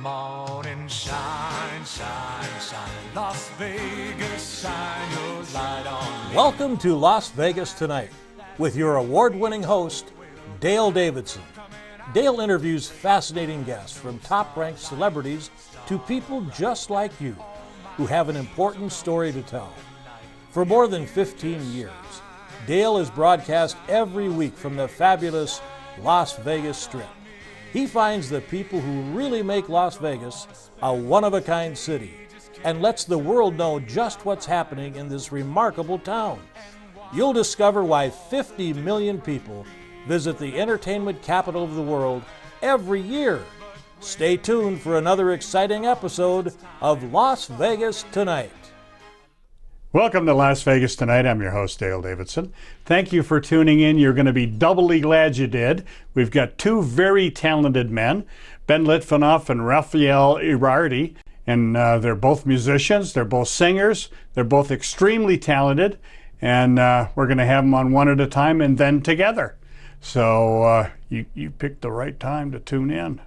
Come on and shine, shine, shine. Las Vegas, shine your light on me. Welcome to Las Vegas Tonight with your award-winning host, Dale Davidson. Dale interviews fascinating guests from top-ranked celebrities to people just like you who have an important story to tell. For more than 15 years, Dale is broadcast every week from the fabulous Las Vegas Strip. He finds the people who really make Las Vegas a one-of-a-kind city and lets the world know just what's happening in this remarkable town. You'll discover why 50 million people visit the entertainment capital of the world every year. Stay tuned for another exciting episode of Las Vegas Tonight. Welcome to Las Vegas Tonight. I'm your host, Dale Davidson. Thank you for tuning in. You're going to be doubly glad you did. We've got two very talented men, Ben Litvinoff and Raphael Ben, and they're both musicians. They're both singers. They're both extremely talented, and we're going to have them on one at a time and then together. So you picked the right time to tune in.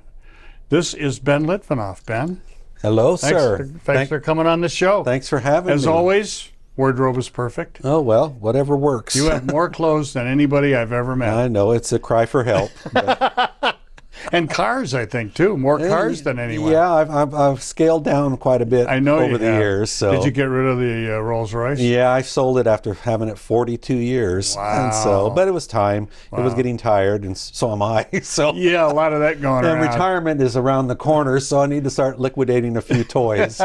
This is Ben Litvinoff. Ben? Hello, sir. Thanks for coming on the show. Thanks for having me. As always, wardrobe is perfect. Oh, well, whatever works. You have more clothes than anybody I've ever met. I know, it's a cry for help. And cars, I think, too. More cars than anyone. Yeah, I've scaled down quite a bit over the years. So. Did you get rid of the Rolls Royce? Yeah, I sold it after having it 42 years. Wow. And so, but it was time. Wow. It was getting tired, and so am I. So yeah, a lot of that going around. And retirement is around the corner, so I need to start liquidating a few toys.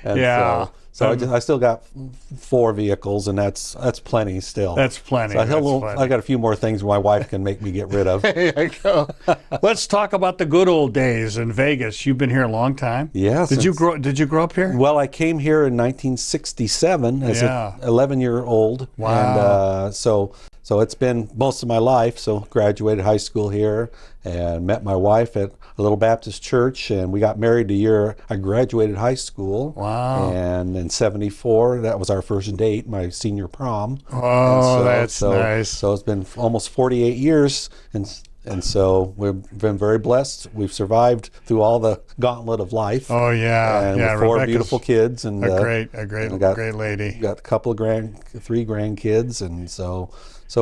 And yeah. So I still got 4 vehicles, and that's plenty still. That's plenty. So I got a few more things my wife can make me get rid of. There you go. Let's talk about the good old days in Vegas. You've been here a long time. Yeah. Did you grow up here? Well, I came here in 1967 as an 11-year-old. Wow. And so it's been most of my life. So graduated high school here and met my wife at a little Baptist church, and we got married the year I graduated high school. Wow. And in 74, that was our first date, my senior prom. Oh, that's nice. So it's been almost 48 years, and so we've been very blessed. We've survived through all the gauntlet of life. Oh yeah, and yeah. with 4 Rebecca's beautiful kids, and a great lady. Got a couple of 3 grandkids, and so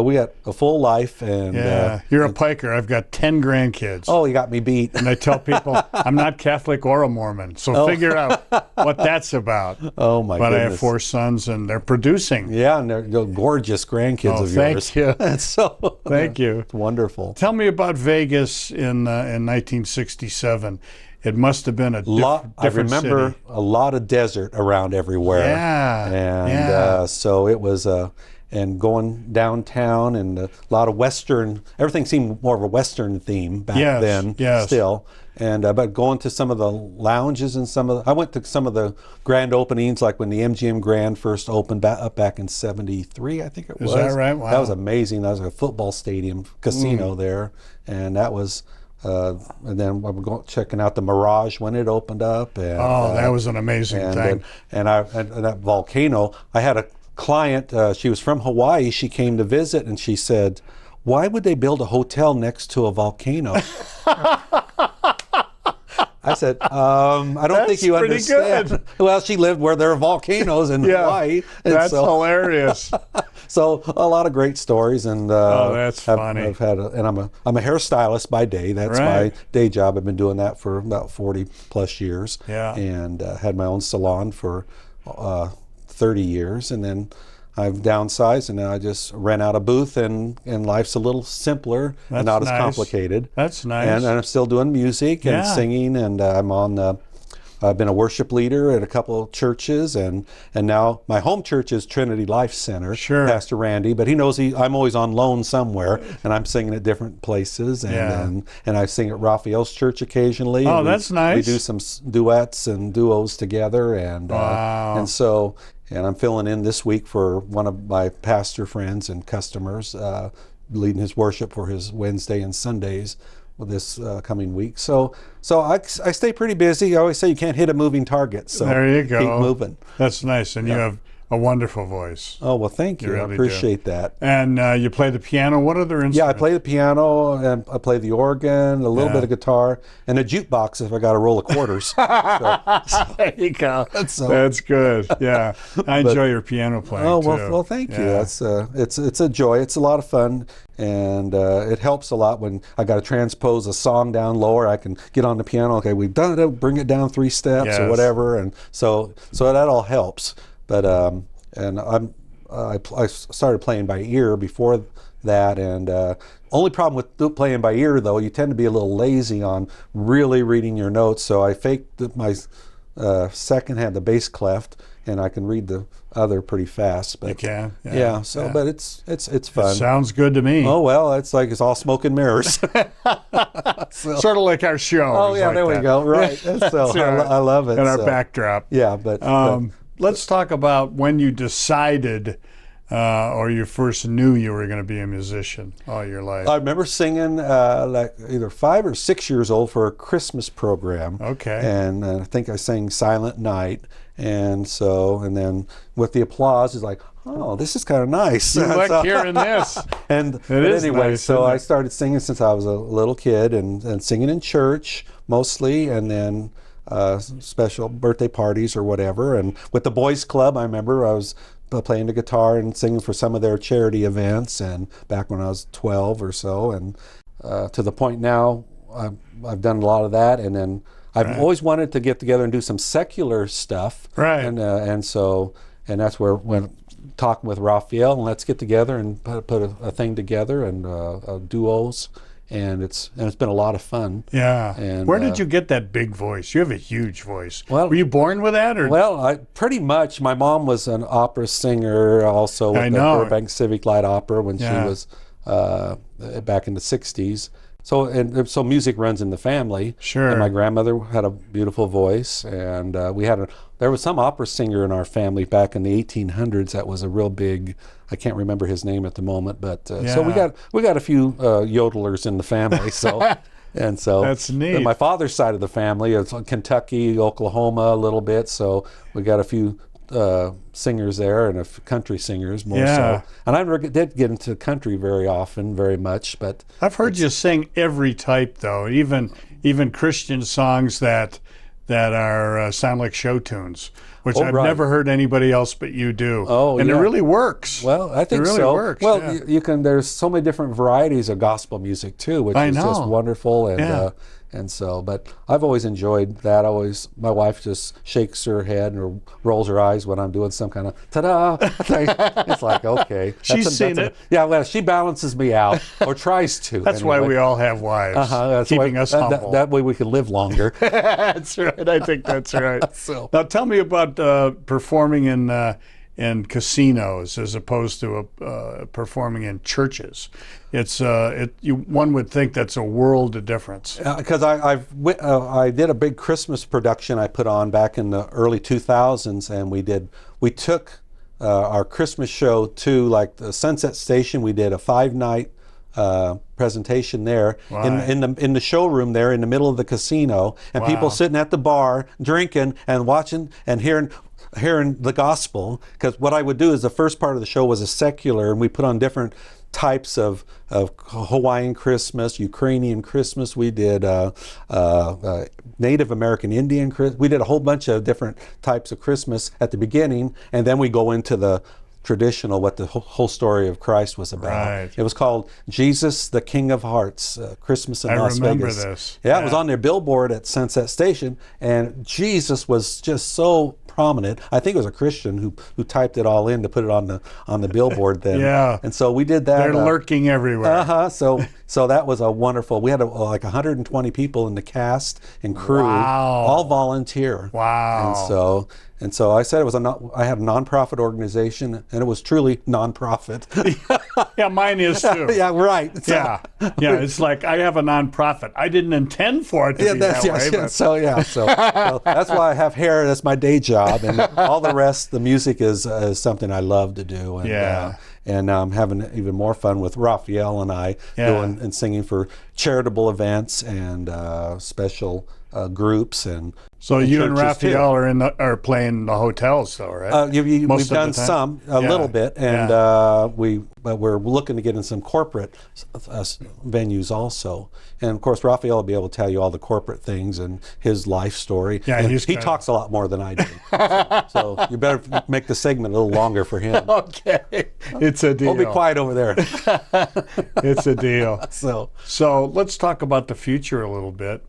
we got a full life. And you're a piker. I've got 10 grandkids. Oh, you got me beat. And I tell people I'm not Catholic or a Mormon, so figure out what that's about. Oh my goodness. But I have 4 sons, and they're producing. Yeah, and they're gorgeous grandkids of yours. Thank you. Thank you. It's wonderful. Tell me about Vegas in 1967. It must have been a different I remember city. A lot of desert around everywhere. Yeah. And so it was and going downtown, and a lot of Western, everything seemed more of a Western theme back then still. And but going to some of the lounges and I went to some of the grand openings, like when the MGM Grand first opened back in 73, I think it was. Is that right? Wow. That was amazing. That was a football stadium casino there, and that was and then we were checking out the Mirage when it opened up. And, that was an amazing thing. And that volcano, I had a client, she was from Hawaii, she came to visit, and she said, "Why would they build a hotel next to a volcano?" I said, I don't think you understand. Good. Well, she lived where there are volcanoes in Hawaii. That's hilarious. So a lot of great stories, and that's funny. I've had and I'm a hairstylist by day. That's my day job. I've been doing that for about 40 plus years. Yeah. And had my own salon for 30 years, and then I've downsized, and now I just rent out a booth, and life's a little simpler and not as complicated. That's nice. And I'm still doing music and singing, and I've been a worship leader at a couple of churches, and now my home church is Trinity Life Center. Sure. Pastor Randy, but he knows I'm always on loan somewhere, and I'm singing at different places, and I sing at Raphael's church occasionally. Oh, that's nice. We do some duets and duos together, and and I'm filling in this week for one of my pastor friends and customers, leading his worship for his Wednesday and Sundays this coming week. So I stay pretty busy. I always say you can't hit a moving target. So there you go. Keep moving. That's nice. And you have a wonderful voice. Oh, well, thank you. really I appreciate that. And you play the piano. What other instruments? Yeah, I play the piano, and I play the organ, a little bit of guitar, and a jukebox if I got a roll of quarters. There you go. That's good. Yeah, I enjoy your piano playing too. Well, thank you. That's it's a joy. It's a lot of fun, and it helps a lot when I got to transpose a song down lower. I can get on the piano. Okay, we've done it. Bring it down 3 steps or whatever, and so that all helps. But and I started playing by ear before that, and only problem with playing by ear, though, you tend to be a little lazy on really reading your notes. So I faked my second hand, the bass clef, and I can read the other pretty fast. But you can, but it's fun. It sounds good to me. Oh well, it's all smoke and mirrors. Sort of like our show. Oh yeah, there we go. Right. So I love it. And our backdrop. Yeah, but let's talk about when you decided or you first knew you were going to be a musician all your life. I remember singing like either 5 or 6 years old for a Christmas program. Okay. And I think I sang Silent Night. And then with the applause, it's like, oh, this is kind of nice. You like hearing this. But anyway, nice, so I started singing since I was a little kid, and singing in church mostly, and then special birthday parties or whatever. And with the boys club, I remember I was playing the guitar and singing for some of their charity events, and back when I was 12 or so, and to the point now I've done a lot of that, and then I've always wanted to get together and do some secular stuff, and so that's where when talking with Raphael, and let's get together and put a thing together, and duos. And it's been a lot of fun. Yeah. And where did you get that big voice? You have a huge voice. Well, were you born with that, or? Well, pretty much. My mom was an opera singer, also with the Burbank Civic Light Opera when she was back in the '60s. So music runs in the family. Sure. And my grandmother had a beautiful voice, and there was some opera singer in our family back in the 1800s that was a real big. I can't remember his name at the moment, but so we got a few yodelers in the family. So and so that's neat. My father's side of the family is Kentucky, Oklahoma, a little bit. So we got a few singers there, and country singers more so. And I never did get into country very much, but I've heard you sing every type, though, even Christian songs that are sound like show tunes, which I've never heard anybody else but you do. Oh, and it really works. Well, I think it really works. Well, you can. There's so many different varieties of gospel music too, which is just wonderful. And so, but I've always enjoyed that. My wife just shakes her head or rolls her eyes when I'm doing some kind of ta-da. It's like, okay. She's seen it. Yeah, well, she balances me out, or tries to. That's why we all have wives, keeping us humble. That way we can live longer. That's right. I think that's right. Now, tell me about performing in casinos as opposed to performing in churches. One would think that's a world of difference. Because I did a big Christmas production I put on back in the early 2000s, and we took our Christmas show to like the Sunset Station. We did a 5-night presentation there in the showroom there in the middle of the casino, and people sitting at the bar drinking and watching and hearing the gospel. Because what I would do is the first part of the show was a secular, and we put on different types of Hawaiian Christmas, Ukrainian Christmas. We did Native American Indian Christmas. We did a whole bunch of different types of Christmas at the beginning, and then we go into the traditional, what the whole story of Christ was about. Right. It was called Jesus, the King of Hearts, Christmas in Las Vegas. I remember this. Yeah, it was on their billboard at Sunset Station, and Jesus was just so prominent. I think it was a Christian who typed it all in to put it on the billboard then. Yeah. And so we did that. They're lurking everywhere. So that was a wonderful. We had like 120 people in the cast and crew, all volunteer. Wow. And so I said I had a nonprofit organization, and it was truly nonprofit. Yeah, mine is too. Yeah, right. So, yeah. It's like I have a nonprofit. I didn't intend for it to be that way. But. So that's why I have hair. That's my day job, and all the rest, the music is something I love to do. And, and I'm having even more fun with Raphael and I doing and singing for charitable events and special groups and. So you and Raphael are playing the hotels, though, right? We've done some a little bit, and but we're looking to get in some corporate venues also. And of course, Raphael will be able to tell you all the corporate things and his life story. Yeah, and he talks a lot more than I do, so you better make the segment a little longer for him. Okay, it's a deal. We'll be quiet over there. It's a deal. So let's talk about the future a little bit.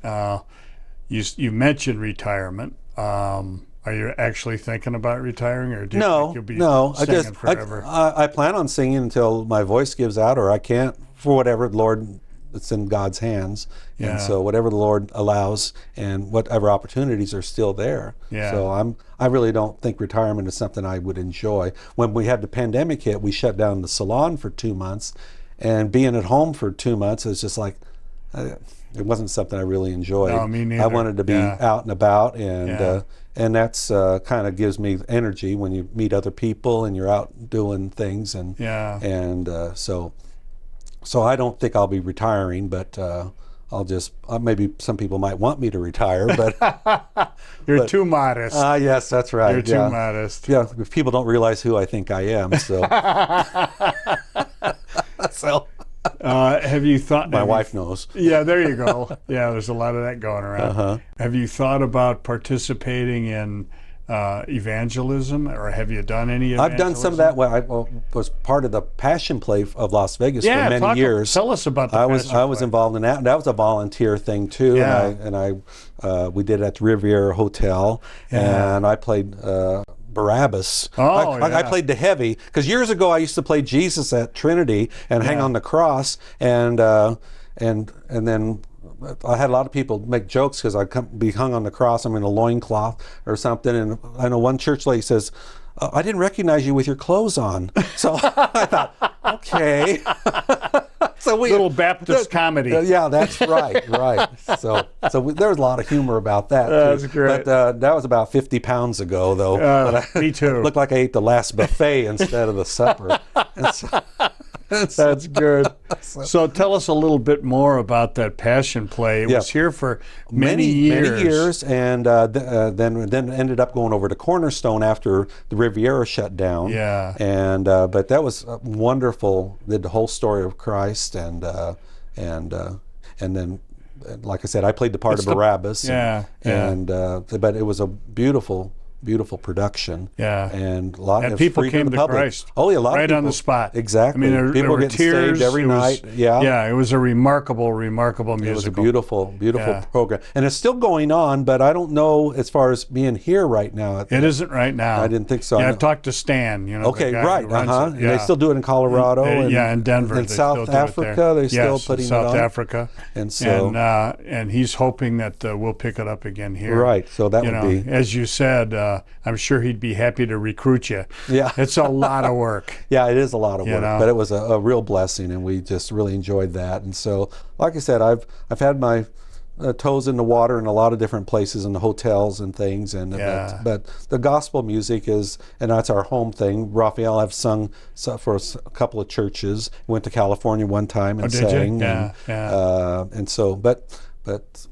You mentioned retirement. Are you actually thinking about retiring, or do you think you'll be singing forever? I plan on singing until my voice gives out, or I can't, for whatever the Lord. It's in God's hands, and so whatever the Lord allows, and whatever opportunities are still there. So I really don't think retirement is something I would enjoy. When we had the pandemic hit, we shut down the salon for 2 months, and being at home for 2 months is just like. It wasn't something I really enjoyed. No, me neither. I wanted to be out and about, and that's kind of gives me energy when you meet other people and you're out doing things, and so I don't think I'll be retiring, but I'll just maybe some people might want me to retire, but you're too modest. Yes, that's right. You're too modest. Yeah, if people don't realize who I think I am, so. Have you thought? My wife knows. Yeah, there you go. Yeah, there's a lot of that going around. Have you thought about participating in evangelism, or have you done any evangelism? I've done some of that. Well, I was part of the Passion Play of Las Vegas for many years. Tell us about the Passion Play. I was involved in that, and that was a volunteer thing too. Yeah. We did it at the Riviera Hotel, and I played. Barabbas. I played the heavy, because years ago I used to play Jesus at Trinity and hang on the cross, and then I had a lot of people make jokes because I'd be hung on the cross. I'm in a loincloth or something, and I know one church lady says, I didn't recognize you with your clothes on. So I thought, okay. So little Baptist comedy. Yeah, that's right. So there was a lot of humor about that. That's great. But that was about 50 pounds ago, though. Me too. Looked like I ate the last buffet instead of the supper. That's good. So tell us a little bit more about that Passion Play. It was here for many years, and then ended up going over to Cornerstone after the Riviera shut down. Yeah. And but that was wonderful. Did the whole story of Christ, and then, like I said, I played the part of Barabbas. But it was a beautiful production. Yeah. And a lot of people came to Christ. Oh, yeah, a lot of people. Right on the spot. Exactly. I mean, people were getting saved every night. Yeah, it was a remarkable musical. It was a beautiful program. And it's still going on, but I don't know as far as being here right now. It isn't right now. I didn't think so. Yeah, I've talked to Stan, Okay, right. And they still do it in Colorado. In Denver. In South Africa, they're still putting it on. South Africa. And so. And he's hoping that we'll pick it up again here. Right, so that would be. As you said, I'm sure he'd be happy to recruit you. Yeah. It's a lot of work. Yeah, it is a lot of work, but it was a real blessing, and we just really enjoyed that. And so, like I said, I've had my toes in the water in a lot of different places, in the hotels and things. And but the gospel music is, and that's our home thing. Raphael, I've sung for a couple of churches. Went to California one time and sang. And so, but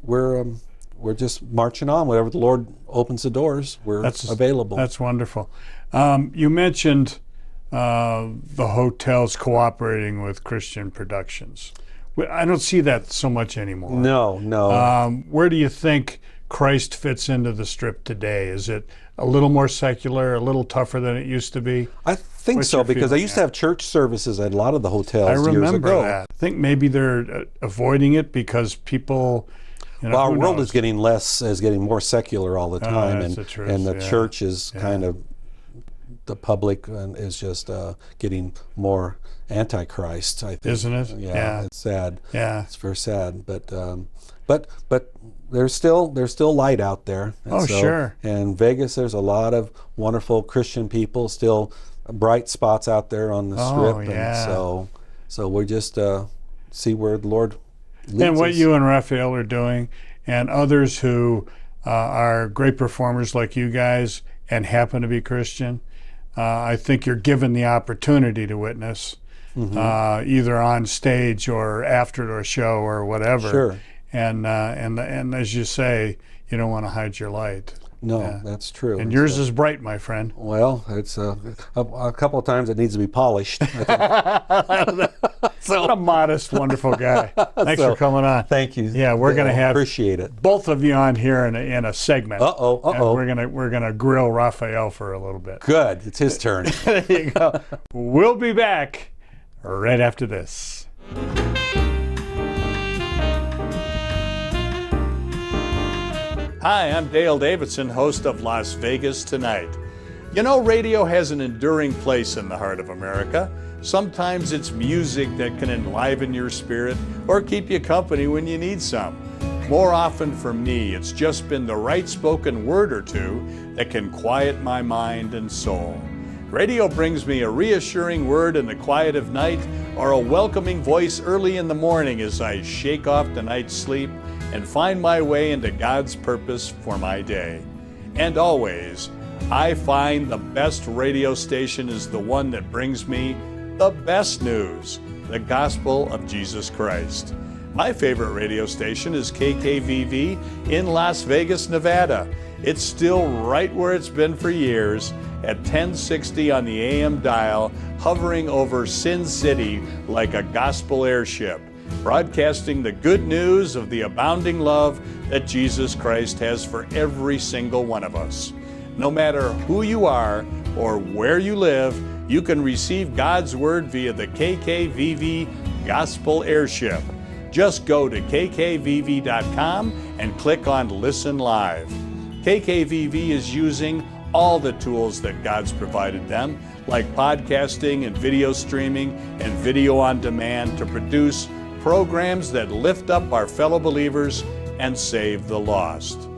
we're just marching on. Whatever the Lord opens the doors, we're available. That's wonderful. You mentioned the hotels cooperating with Christian productions. I don't see that so much anymore. No. Where do you think Christ fits into the Strip today? Is it a little more secular, a little tougher than it used to be? I think so, because I used to have church services at a lot of the hotels years ago. I remember that. I think maybe they're avoiding it because people... our world is getting more secular all the time, and the church is kind of, the public is just getting more antichrist, I think. Isn't it? Yeah, it's sad. Yeah, it's very sad. But there's still light out there. And sure. And Vegas, there's a lot of wonderful Christian people, still bright spots out there on the Strip, and so we just see where the Lord. And what you and Raphael are doing, and others who are great performers like you guys and happen to be Christian, I think you're given the opportunity to witness, either on stage or after a show or whatever. Sure. and as you say, you don't want to hide your light. No, that's true. And yours is bright, my friend. Well, it's a couple of times it needs to be polished. So, what a modest, wonderful guy. Thanks for coming on. Thank you. Yeah, we're going to have appreciate it. Both of you on here in a segment. Uh-oh. We're gonna grill Raphael for a little bit. Good. It's his turn. There you go. We'll be back right after this. Hi, I'm Dale Davidson, host of Las Vegas Tonight. You know, radio has an enduring place in the heart of America. Sometimes it's music that can enliven your spirit or keep you company when you need some. More often for me, it's just been the right spoken word or two that can quiet my mind and soul. Radio brings me a reassuring word in the quiet of night or a welcoming voice early in the morning as I shake off the night's sleep and find my way into God's purpose for my day. And always, I find the best radio station is the one that brings me the best news, the gospel of Jesus Christ. My favorite radio station is KKVV in Las Vegas, Nevada. It's still right where it's been for years, at 1060 on the AM dial, hovering over Sin City like a gospel airship, broadcasting the good news of the abounding love that Jesus Christ has for every single one of us. No matter who you are or where you live, you can receive God's Word via the KKVV Gospel Airship. Just go to kkvv.com and click on Listen Live. KKVV is using all the tools that God's provided them, like podcasting and video streaming and video on demand, to produce programs that lift up our fellow believers and save the lost.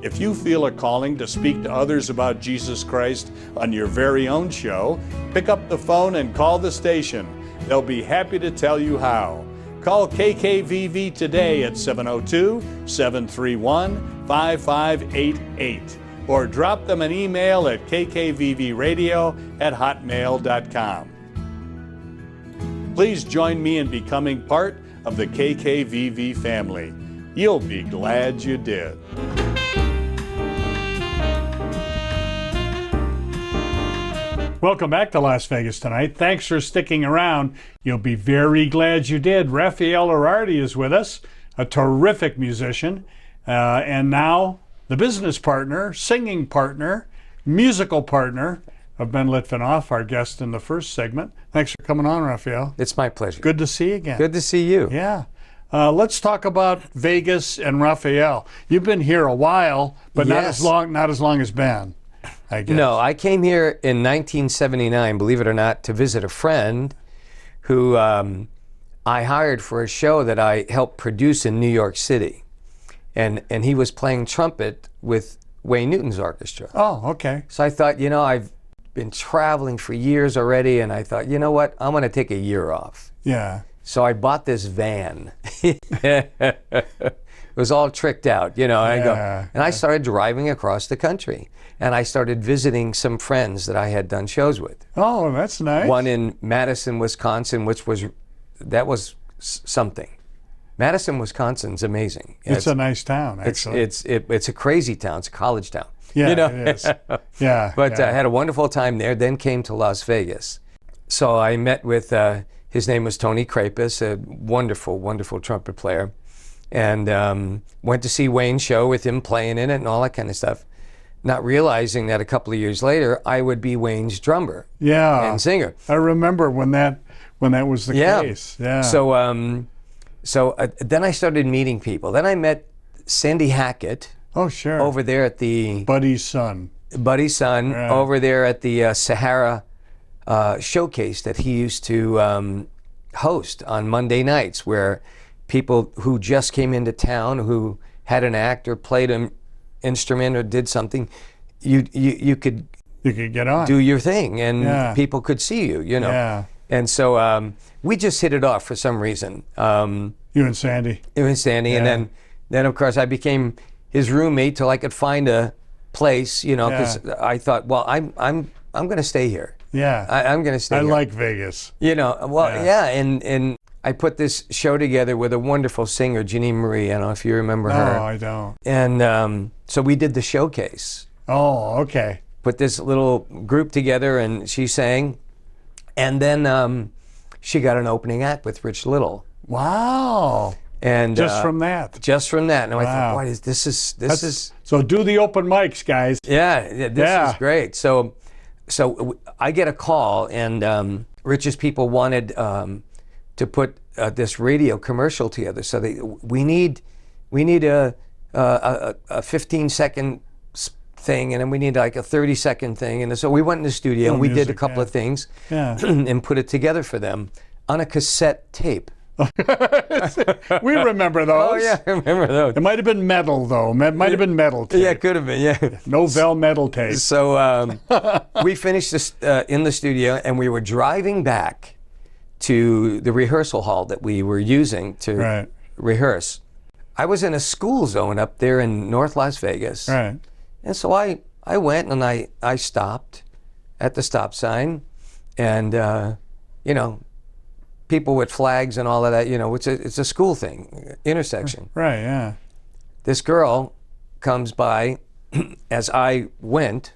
If you feel a calling to speak to others about Jesus Christ on your very own show, pick up the phone and call the station. They'll be happy to tell you how. Call KKVV today at 702-731-5588 or drop them an email at kkvvradio@hotmail.com. Please join me in becoming part of the KKVV family. You'll be glad you did. Welcome back to Las Vegas Tonight. Thanks for sticking around. You'll be very glad you did. Raphael Arardi is with us, a terrific musician, and now the business partner, singing partner, musical partner of Ben Litvinoff, our guest in the first segment. Thanks for coming on, Raphael. It's my pleasure. Good to see you again. Good to see you. Yeah. Let's talk about Vegas and Raphael. You've been here a while, but Yes. not as long as Ben, I guess. No, I came here in 1979, believe it or not, to visit a friend who I hired for a show that I helped produce in New York City. And he was playing trumpet with Wayne Newton's orchestra. Oh, okay. So I thought, I've been traveling for years already, and I thought, you know what, I'm going to take a year off. Yeah. So I bought this van. It was all tricked out, and I started driving across the country. And I started visiting some friends that I had done shows with. Oh, that's nice. One in Madison, Wisconsin, that was something. Madison, Wisconsin's amazing. It's a nice town, actually. It's a crazy town. It's a college town. Yeah, it is. Yeah. But yeah. I had a wonderful time there, then came to Las Vegas. So I met with, his name was Tony Krapis, a wonderful, wonderful trumpet player. And went to see Wayne's show with him playing in it and all that kind of stuff. Not realizing that a couple of years later, I would be Wayne's drummer and singer. I remember when that was the case. Yeah. So then I started meeting people. Then I met Sandy Hackett. Oh, sure. Over there at the Buddy's son. Right. Over there at the Sahara showcase that he used to host on Monday nights, where people who just came into town, who had an act or played an instrument or did something, you could get on, do your thing, and people could see you, Yeah. And so we just hit it off for some reason. You and Sandy. And then of course I became his roommate till I could find a place, because I thought, well, I'm going to stay here. Yeah. I'm going to stay here. I like Vegas. And I put this show together with a wonderful singer, Jeannie Marie. I don't know if you remember her. No, I don't. And so we did the showcase. Oh, okay. Put this little group together, and she sang. And then she got an opening act with Rich Little. Wow. And just from that. Just from that. And I thought, boy, this is. So do the open mics, guys. Yeah, this is great. So I get a call, and Rich's people wanted to put this radio commercial together. So we need a 15-second thing, and then we need like a 30-second thing. And so we went in the studio and we did a couple of things and put it together for them on a cassette tape. We remember those. Oh yeah, I remember those. It might have been metal though. It might have been metal tape. Yeah, it could have been. Yeah. No Velmetal tape. So we finished this in the studio, and we were driving back to the rehearsal hall that we were using to rehearse. I was in a school zone up there in North Las Vegas. Right. And so I went and I stopped at the stop sign, and you know, people with flags and all of that, you know, it's a school thing, intersection. Right, yeah. This girl comes by as I went.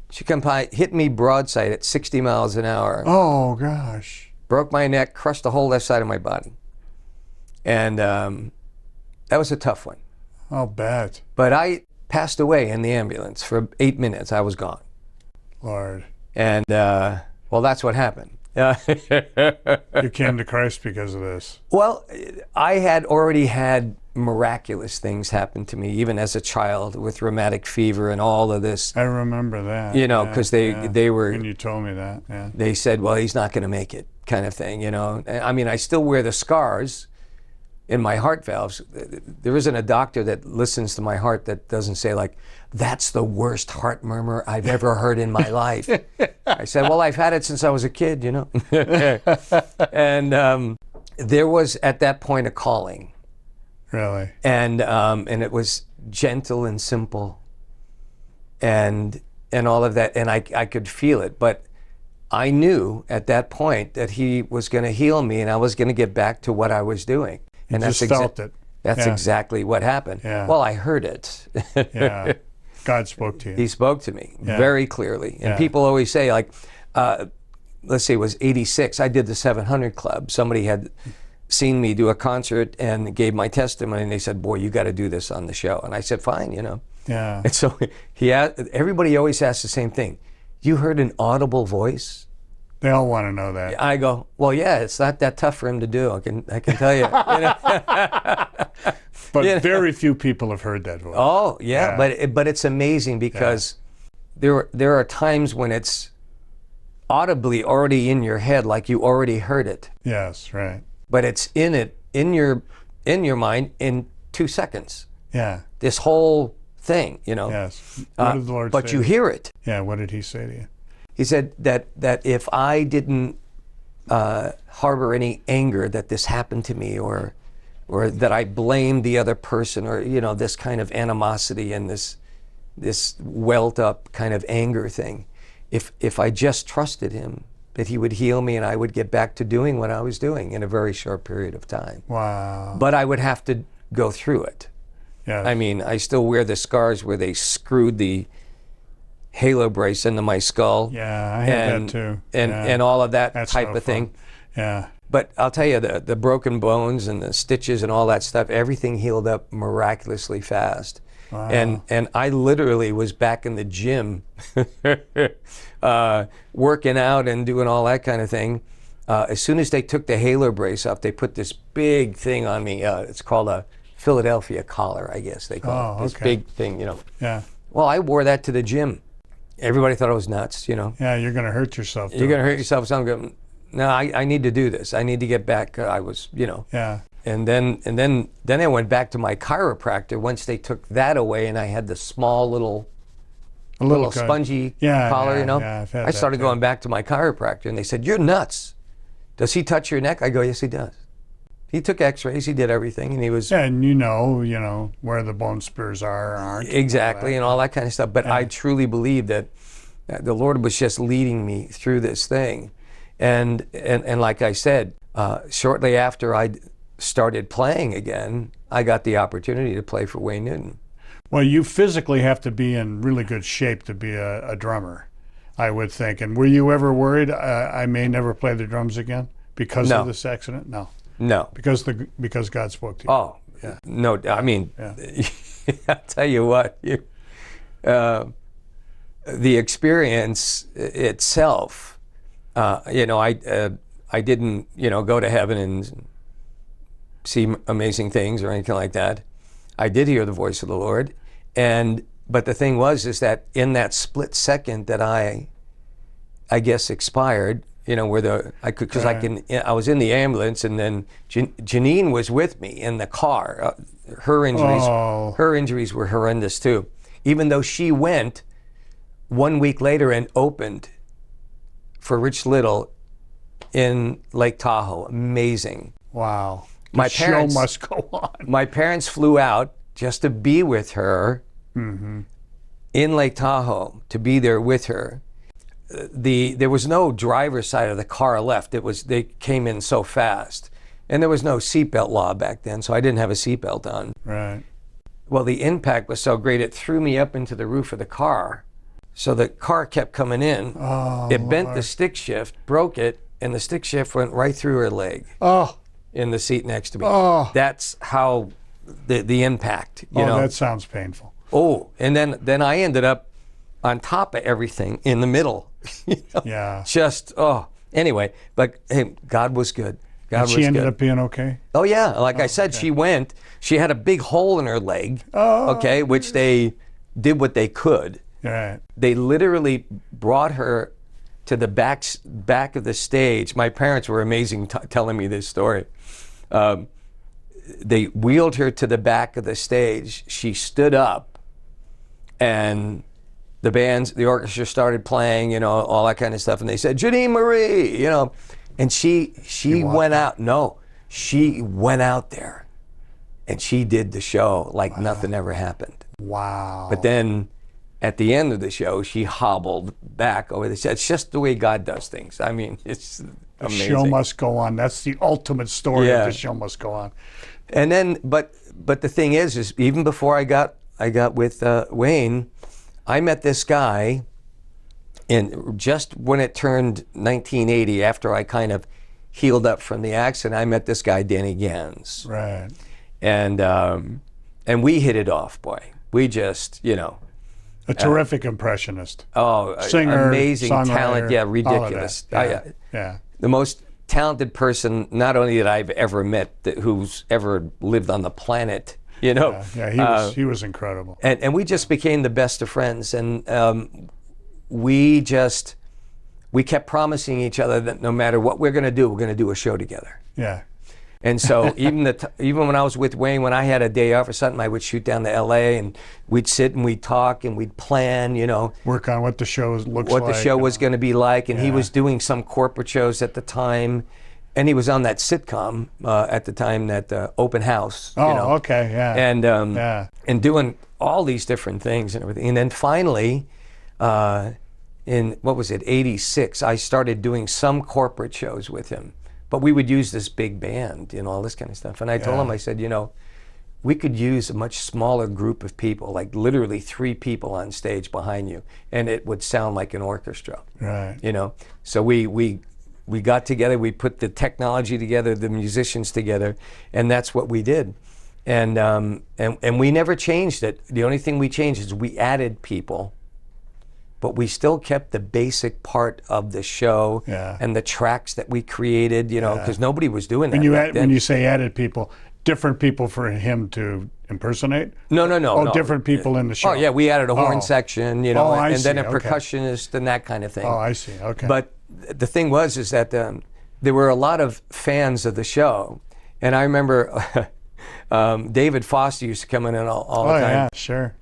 She come by, hit me broadside at 60 miles an hour. Oh gosh. Broke my neck, crushed the whole left side of my body. And that was a tough one. I'll bet. But I passed away in the ambulance for 8 minutes. I was gone. Lord. And well, that's what happened. You came to Christ because of this. Well, I had already had miraculous things happen to me, even as a child, with rheumatic fever and all of this. I remember that. You know, because they were. And you told me that. Yeah. They said, well, he's not going to make it, kind of thing. You know, I mean, I still wear the scars in my heart valves. There isn't a doctor that listens to my heart that doesn't say, like, that's the worst heart murmur I've ever heard in my life. I said, well, I've had it since I was a kid, you know. And there was at that point a calling. Really? And it was gentle and simple, and all of that, and I could feel it. But I knew at that point that he was going to heal me, and I was going to get back to what I was doing. And that's felt it. That's exactly what happened. Yeah. Well, I heard it. Yeah. God spoke to you. He spoke to me very clearly. And people always say, like, let's say it was 86, I did the 700 Club. Somebody had seen me do a concert and gave my testimony, and they said, boy, you got to do this on the show. And I said, fine, you know. Yeah. And so everybody always asks the same thing. You heard an audible voice? They all want to know that. I go, well, yeah, it's not that tough for him to do. I can tell you. You know? But very few people have heard that voice. Oh, yeah. But it's amazing because there are times when it's audibly already in your head, like you already heard it. Yes, right. But it's in your mind in 2 seconds. Yeah. This whole thing, you know. Yes. What did the Lord say? But you hear it. Yeah. What did He say to you? He said that if I didn't harbor any anger that this happened to me, or that I blamed the other person, or, you know, this kind of animosity and this welled up kind of anger thing, if I just trusted Him, that He would heal me and I would get back to doing what I was doing in a very short period of time. Wow. But I would have to go through it. Yes. I mean, I still wear the scars where they screwed the halo brace into my skull. Yeah, I had that too. And all of that That's type no of thing. fun. Yeah. But I'll tell you, the broken bones and the stitches and all that stuff, everything healed up miraculously fast. Wow. And I literally was back in the gym working out and doing all that kind of thing. As soon as they took the halo brace off, they put this big thing on me. It's called a Philadelphia collar, I guess they call it. This big thing, you know. Yeah. Well, I wore that to the gym. Everybody thought I was nuts, you know. Yeah, you're going to hurt yourself. You're going to hurt yourself. So I'm going, no, I need to do this. I need to get back. I was, you know. Yeah. And then I went back to my chiropractor once they took that away, and I had the small little spongy collar, you know. Yeah, I started going back to my chiropractor, and they said, "You're nuts. Does he touch your neck?" I go, "Yes, he does." He took X-rays. He did everything, and he was. Yeah, and you know where the bone spurs are or aren't. Exactly, and all that kind of stuff. But I truly believe that the Lord was just leading me through this thing, and like I said, shortly after I started playing again, I got the opportunity to play for Wayne Newton. Well, you physically have to be in really good shape to be a drummer, I would think. And were you ever worried I may never play the drums again because of this accident? No. No. Because God spoke to you. Oh, yeah. No. I mean, I'll tell you what. The experience itself, I didn't, go to heaven and see amazing things or anything like that. I did hear the voice of the Lord, but the thing is that in that split second that I guess expired, where I was in the ambulance, and then Janine was with me in the car. Her injuries were horrendous too, even though she went 1 week later and opened for Rich Little in Lake Tahoe. Amazing. Wow. My show must go on. My parents flew out just to be with her in Lake Tahoe, to be there with her. There was no driver's side of the car left. They came in so fast. And there was no seatbelt law back then, so I didn't have a seatbelt on. Right. Well, the impact was so great, it threw me up into the roof of the car. So the car kept coming in. Oh, it bent the stick shift, broke it, and the stick shift went right through her leg. Oh. In the seat next to me. Oh. That's how the impact, you know. That sounds painful. Oh, and then I ended up on top of everything in the middle. Yeah. Anyway, but hey, God was good. She ended up being okay? Oh yeah, like I said, she had a big hole in her leg, which they did what they could. Right. They literally brought her to the back of the stage. My parents were amazing telling me this story. They wheeled her to the back of the stage. She stood up, and the orchestra started playing, all that kind of stuff. And they said, Janine Marie, and she went out. No, she went out there, and she did the show like nothing ever happened. Wow. But then at the end of the show, she hobbled back over the set. It's just the way God does things. I mean, it's amazing. The show must go on. That's the ultimate story of the show must go on. And then, but the thing is even before I got with Wayne, I met this guy, and just when it turned 1980, after I kind of healed up from the accident, I met this guy, Danny Gans. Right. And we hit it off, boy. We just, a terrific impressionist. Oh, singer, amazing talent. Yeah, ridiculous. Yeah. The most talented person, not only that I've ever met, who's ever lived on the planet. Yeah, he was incredible. And we just became the best of friends. And we kept promising each other that no matter what we're going to do a show together. Yeah. And so even when I was with Wayne, when I had a day off or something, I would shoot down to LA, and we'd sit and we'd talk and we'd plan, work on what the show looks like. What the show was going to be like. And he was doing some corporate shows at the time. And he was on that sitcom at the time, that Open House. Okay, yeah. And and doing all these different things and everything. And then finally, in, what was it, 86, I started doing some corporate shows with him. But we would use this big band, all this kind of stuff. And I told him, I said, we could use a much smaller group of people, like literally 3 people on stage behind you, and it would sound like an orchestra. Right. So we got together, we put the technology together, the musicians together, and that's what we did. And we never changed it. The only thing we changed is we added people, but we still kept the basic part of the show and the tracks that we created, because nobody was doing that. When you say added people, different people for him to impersonate? No. Different people in the show. Oh, yeah, we added a horn section, and then a Okay. percussionist and that kind of thing. Oh, I see. Okay. But the thing was that there were a lot of fans of the show, and I remember David Foster used to come in all the time. Oh, yeah, sure.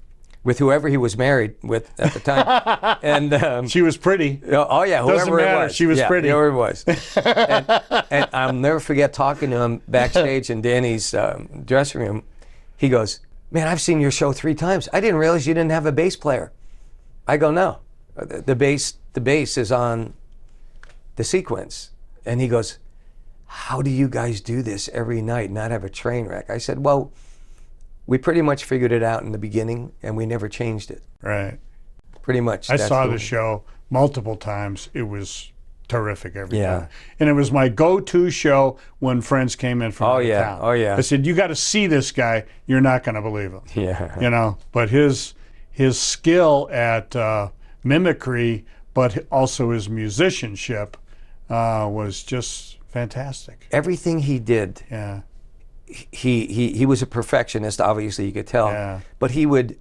With whoever he was married with at the time. And she was pretty. Oh yeah, whoever Doesn't matter. it was. She was pretty. Whoever it was. and I'll never forget talking to him backstage in Danny's dressing room. He goes, "Man, I've seen your show 3 times. I didn't realize you didn't have a bass player." I go, "No, the bass is on the sequence." And he goes, how do you guys do this every night and not have a train wreck? I said, well, we pretty much figured it out in the beginning, and we never changed it. Right. Pretty much. I saw the show multiple times. It was terrific every time. And it was my go-to show when friends came in from out of town. Oh, yeah. I said, you got to see this guy. You're not going to believe him. Yeah. You know, but his skill at mimicry, but also his musicianship was just fantastic. Everything he did, Yeah. he was a perfectionist, obviously, you could tell. Yeah. But he would,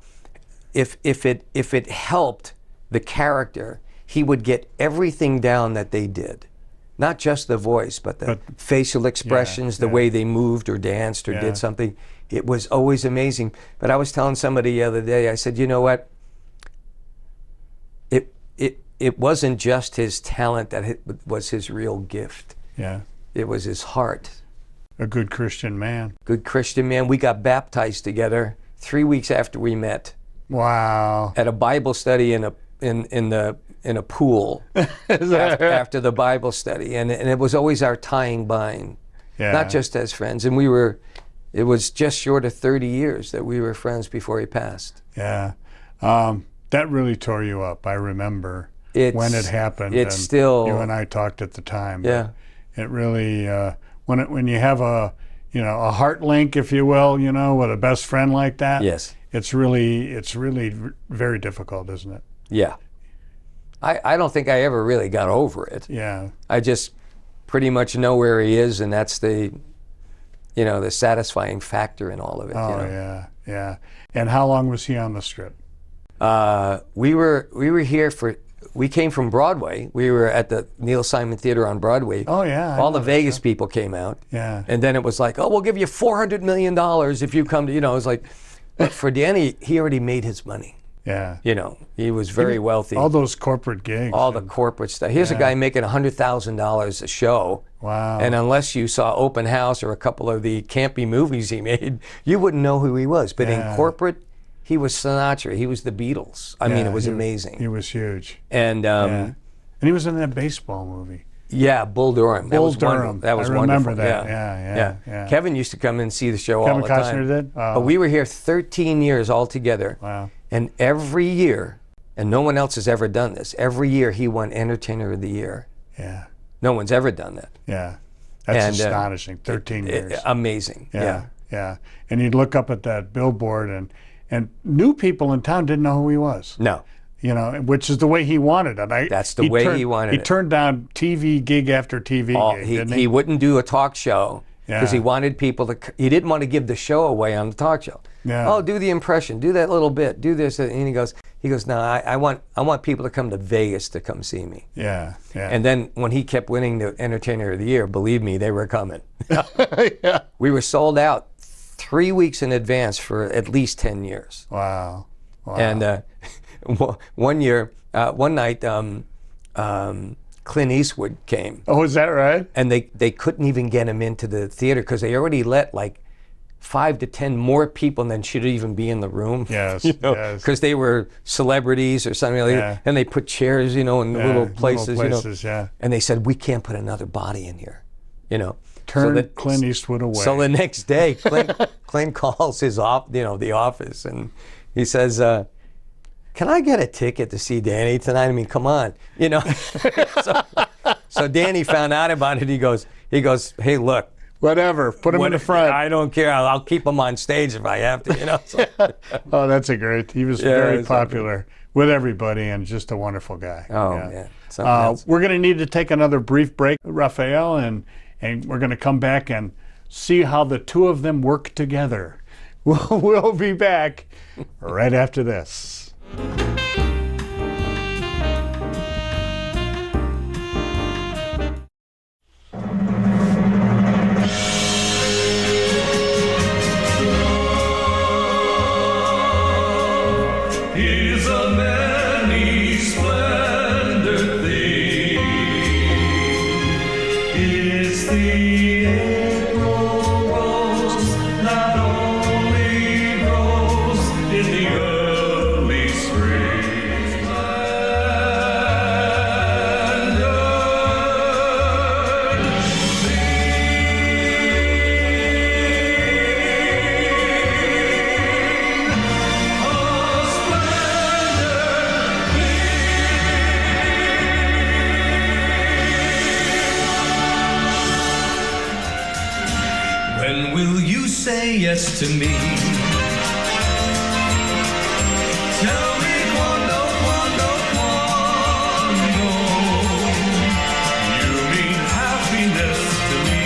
if it helped the character, he would get everything down that they did. Not just the voice, but the facial expressions, the way they moved or danced or did something. It was always amazing. But I was telling somebody the other day, I said, you know what? It wasn't just his talent that was his real gift. Yeah. It was his heart. A good Christian man. Good Christian man. We got baptized together 3 weeks after we met. Wow. At a Bible study in a pool after the Bible study, and it was always our tying bind, not just as friends. And it was just short of 30 years that we were friends before he passed. Yeah, that really tore you up. I remember when it happened. It's and still, you and I talked at the time. Yeah, it really when you have a heart link, if you will, with a best friend like that. Yes, it's really very difficult, isn't it? Yeah. I don't think I ever really got over it. Yeah. I just pretty much know where he is, and that's the satisfying factor in all of it. Oh, yeah. And how long was he on the strip? We were here we came from Broadway. We were at the Neil Simon Theater on Broadway. Oh, yeah. All the Vegas people came out. Yeah. And then it was like, oh, we'll give you $400 million if you come to, it was like, but for Danny, he already made his money. Yeah. He was very wealthy. All those corporate gigs. All the corporate stuff. Here's a guy making $100,000 a show. Wow. And unless you saw Open House or a couple of the campy movies he made, you wouldn't know who he was. But in corporate, he was Sinatra. He was the Beatles. I mean, it was amazing. He was huge. And and he was in that baseball movie. Yeah, Bull Durham. That was wonderful. That was I remember wonderful. that. Yeah. Kevin used to come and see the show Kevin all the time. Costner did? Oh. But we were here 13 years altogether. Wow. And every year, and no one else has ever done this, every year he won Entertainer of the Year. Yeah. No one's ever done that. Yeah. That's astonishing. 13 years. Amazing. Yeah. And you'd look up at that billboard, and new people in town didn't know who he was. No. Which is the way he wanted it. That's the way he wanted it. He turned down TV gig after TV gig, didn't he? He wouldn't do a talk show because he wanted people to. He didn't want to give the show away on the talk show. Yeah. Oh, do the impression, do that little bit, do this, and he goes, no, I want people to come to Vegas to come see me. Yeah. And then when he kept winning the Entertainer of the Year, believe me, they were coming. Yeah. We were sold out 3 weeks in advance for at least 10 years. Wow. And one night, Clint Eastwood came. Oh, is that right? And they couldn't even get him into the theater because they already let like 5 to 10 more people than should even be in the room. Yes, because they were celebrities or something like that. And they put chairs, in little places, And they said, we can't put another body in here, Turn Clint Eastwood away. So the next day, Clint calls his the office, and he says, can I get a ticket to see Danny tonight? I mean, come on, So Danny found out about it. He goes, hey, look. Whatever, put him in the front. I don't care. I'll keep him on stage if I have to, So. Oh, that's great. He was very popular with everybody and just a wonderful guy. Oh, man. We're going to need to take another brief break, Raphael, and we're going to come back and see how the two of them work together. We'll be back right after this. He's a many splendid thing. It's the April rose, not only grows in the early spring. Splendid, yes to me. Tell me quando, quando, quando you mean happiness to me.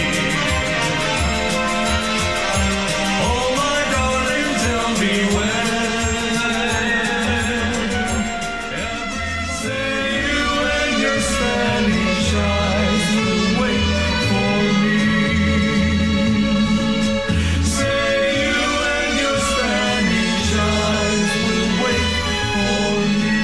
Oh my darling, tell me when. Say you and your Spanish eyes will wait for me. Say you and your Spanish eyes will wait for me.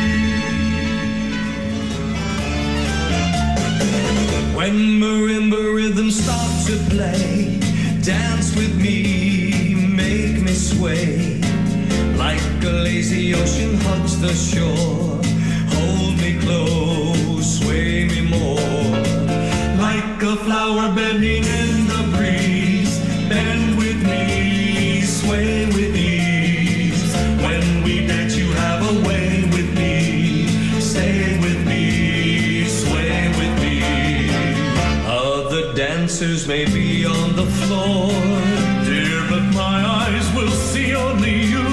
When marimba rhythms start to play, dance with me, make me sway. Like a lazy ocean hugs the shore, hold me close, sway me more. Like a flower bending in the breeze, bend with me, sway with ease. When we dance you have a way with me, stay with me, sway with me. Other dancers may be on the floor, dear, but my eyes will see only you.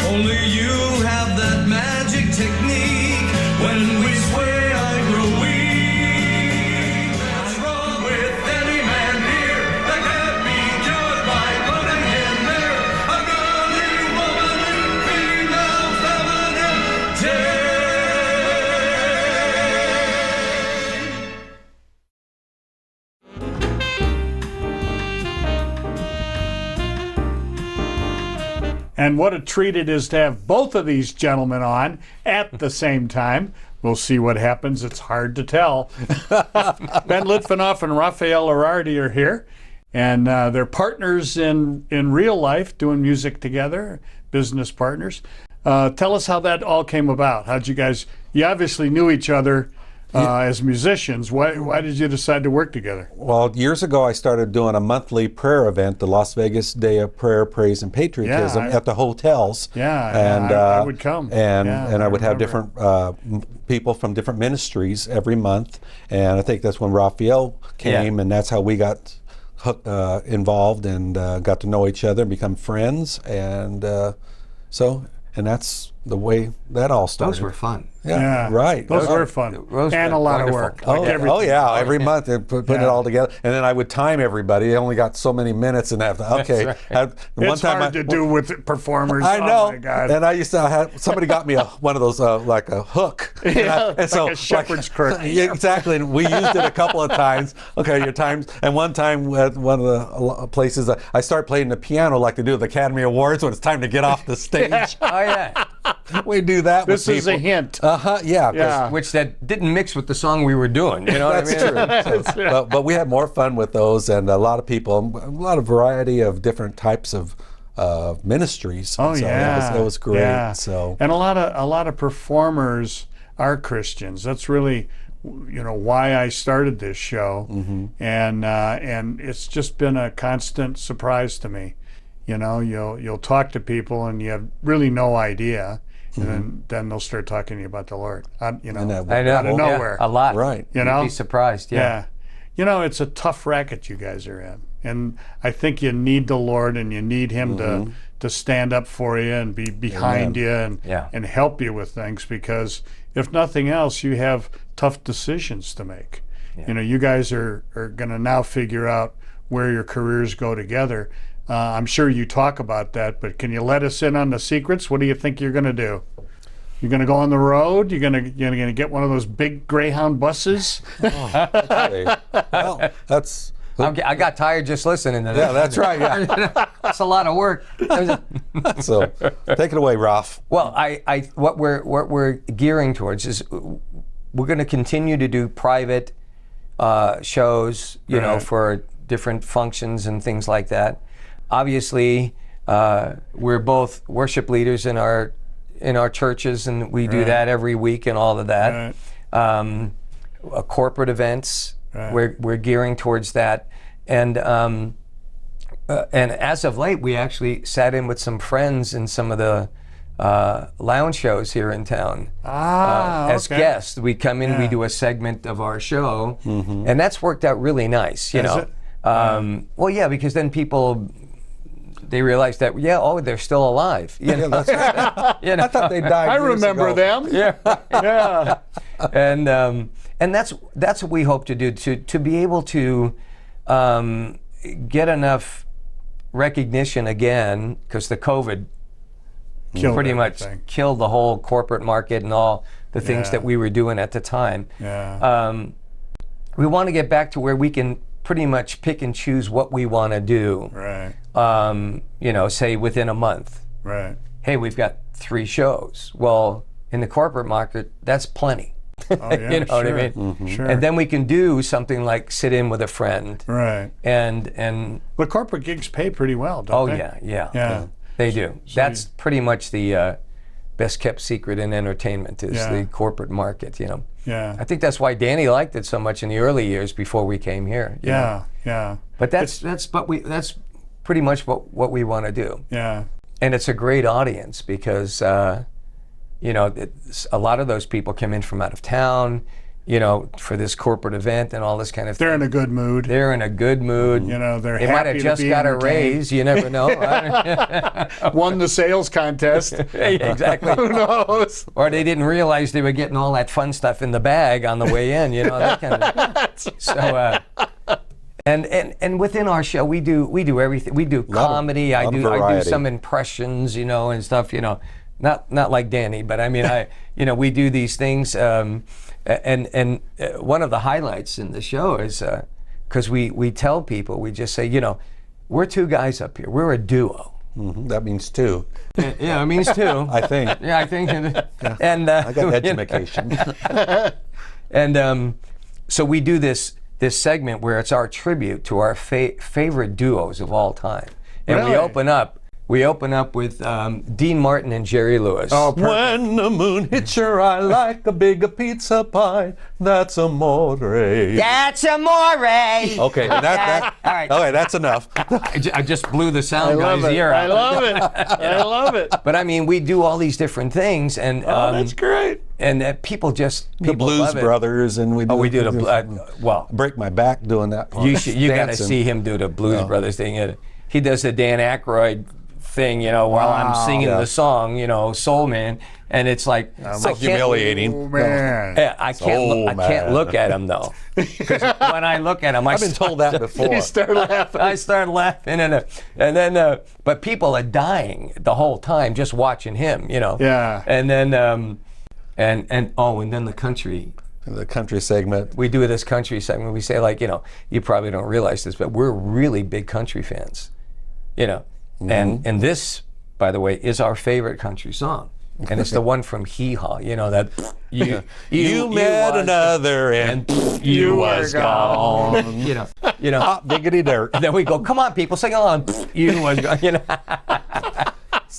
Only you have that magic technique. When we sway, I grow weak. What's wrong with any man here that can't be cured by putting him there? A girly, womanly, female, And what a treat it is to have both of these gentlemen on at the same time. We'll see what happens. It's hard to tell. Ben Litvinoff and Raphael Arardi are here, and they're partners in real life, doing music together, business partners. Tell us how that all came about. How'd you guys, you obviously knew each other as musicians. Why did you decide to work together? Well, years ago I started doing a monthly prayer event, the Las Vegas Day of Prayer, Praise, and Patriotism at the hotels. And I would come. And I would have different people from different ministries every month. And I think that's when Raphael came, and that's how we got involved and got to know each other and become friends. And and that's the way that all started. Those were fun. Yeah, right. Those were fun. And a lot of work. Every month putting it all together. And then I would time everybody. They only got so many minutes and have to, okay. Right. It's hard to do with performers. I know. Oh my God. And I used to have, somebody got me one of those, like a hook. And so, like a shepherd's crook. Exactly. And we used it a couple of times. Okay, your times. And one time at one of the places, I started playing the piano like they do at the Academy Awards when it's time to get off the stage. Oh, yeah. We do that with people. This is a hint. Which that didn't mix with the song we were doing. You know what I mean? True. But we had more fun with those, and a lot of people, a lot of variety of different types of ministries. Oh, so yeah. it was great. Yeah. So and a lot of performers are Christians. That's really, why I started this show, and it's just been a constant surprise to me. You'll talk to people and you have really no idea, and then they'll start talking to you about the Lord. I know. Out of nowhere. A lot. Right. You'd be surprised. Yeah. It's a tough racket you guys are in, and I think you need the Lord, and you need Him to stand up for you and be behind you and help you with things, because if nothing else, you have tough decisions to make. Yeah. You guys are going to now figure out where your careers go together. I'm sure you talk about that, but can you let us in on the secrets? What do you think you're going to do? You're going to go on the road? You're going to get one of those big Greyhound buses? Well, that's... I got tired just listening to that. Yeah, that's right. Yeah. That's a lot of work. So, take it away, Ralph. Well, what we're gearing towards is we're going to continue to do private shows, for different functions and things like that. Obviously, we're both worship leaders in our churches, and we do that every week and all of that. Corporate events, we're gearing towards that, and as of late, we actually sat in with some friends in some of the lounge shows here in town as guests. We come in, we do a segment of our show, and that's worked out really nice. Well, yeah, because then people they realized that, they're still alive. You know, I thought they died. I remember them. Yeah. Yeah. And that's what we hope to do, to be able to get enough recognition again, because the COVID pretty much killed the whole corporate market and all the things that we were doing at the time. Yeah. We want to get back to where we can pretty much pick and choose what we want to do. Right. You know, say within a month. Right. Hey, we've got 3 shows. Well, in the corporate market, that's plenty. Oh, yeah, you know what I sure. mean? Mm-hmm. Sure. And then we can do something like sit in with a friend. Right. And But corporate gigs pay pretty well, don't they? Yeah. They do. That's pretty much the best kept secret in entertainment is the corporate market, you know. Yeah. I think that's why Danny liked it so much in the early years before we came here. You know? Yeah. But that's pretty much what we want to do. Yeah. And it's a great audience because you know, a lot of those people come in from out of town, you know, for this corporate event and all this kind of thing. They're in a good mood. They're in a good mood. You know, they might have just got a raise. You never know. Won the sales contest. Exactly. Who knows? Or they didn't realize they were getting all that fun stuff in the bag on the way in. You know, that kind of thing. So. And within our show, we do everything. We do comedy. I do some impressions, you know, and stuff. You know, not like Danny, but I mean, you know, we do these things. And one of the highlights in the show is because we tell people, we just say, you know, we're 2 guys up here. We're a duo. Mm-hmm. That means 2. Yeah, it means 2. I think. Yeah, I think. And I got education. And so we do this segment where it's our tribute to our favorite duos of all time, and Really? we open up with Dean Martin and Jerry Lewis. Oh, perfect. When the moon hits your eye like a big pizza pie, that's amore. That's amore. Okay, all right. Okay, that's enough. I just blew the sound guy's ear out. I love it. I love it. But I mean, we do all these different things, and That's great. and people The Blues love it. Brothers, and we do well, break my back doing that part. you got to Dancing. see him do the Blues Brothers thing. He does the Dan Aykroyd thing, you know, while I'm singing the song, you know, Soul Man, and it's like so humiliating. Oh, man. Yeah, I can't look at him though, because when I look at him, I've been told that before. You start laughing. I start laughing, and then but people are dying the whole time just watching him, you know. Yeah. And then and then the country. The country segment. We do this country segment. We say, like, you know, you probably don't realize this, but we're really big country fans, you know. And this, by the way, is our favorite country song, and it's the one from Hee Haw. You know that You met another and you was gone. You know. Hot diggity dirt. Then we go, come on, people, sing along. You was gone. You know.